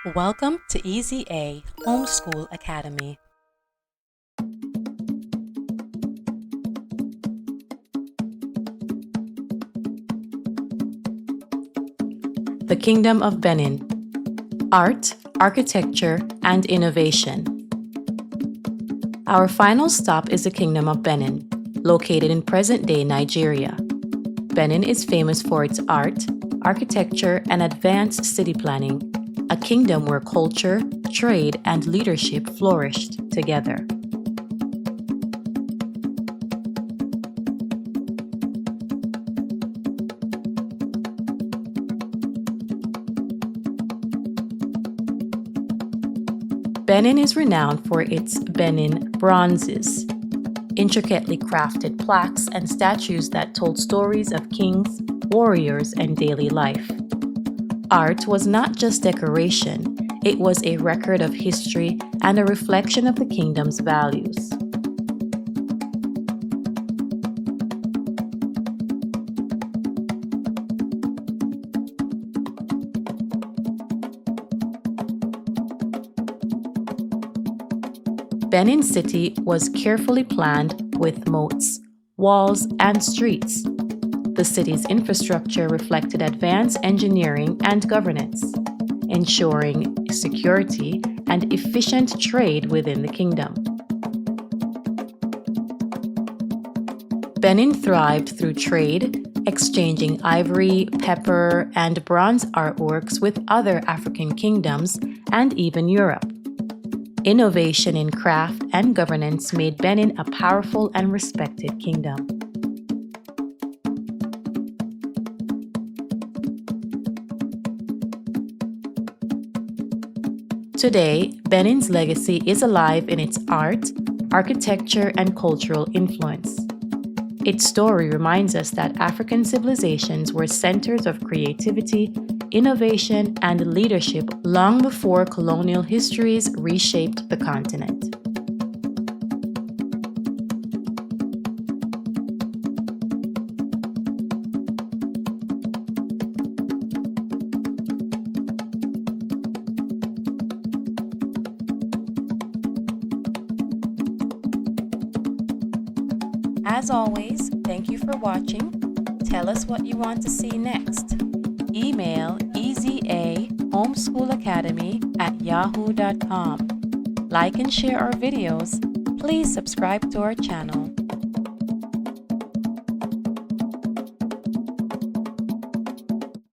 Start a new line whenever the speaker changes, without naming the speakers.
Welcome to Easy A Homeschool Academy. The Kingdom of Benin: Art, Architecture, and Innovation. Our final stop is the Kingdom of Benin, located in present-day Nigeria. Benin is famous for its art, architecture, and advanced city planning, a kingdom where culture, trade, and leadership flourished together. Benin is renowned for its Benin bronzes, intricately crafted plaques and statues that told stories of kings, warriors, and daily life. Art was not just decoration, it was a record of history and a reflection of the kingdom's values. Benin City was carefully planned with moats, walls, and streets. The city's infrastructure reflected advanced engineering and governance, ensuring security and efficient trade within the kingdom. Benin thrived through trade, exchanging ivory, pepper, and bronze artworks with other African kingdoms and even Europe. Innovation in craft and governance made Benin a powerful and respected kingdom. Today, Benin's legacy is alive in its art, architecture, and cultural influence. Its story reminds us that African civilizations were centers of creativity, innovation, and leadership long before colonial histories reshaped the continent. As always, thank you for watching. Tell us what you want to see next. Email easyahomeschoolacademy@yahoo.com. Like and share our videos. Please subscribe to our channel.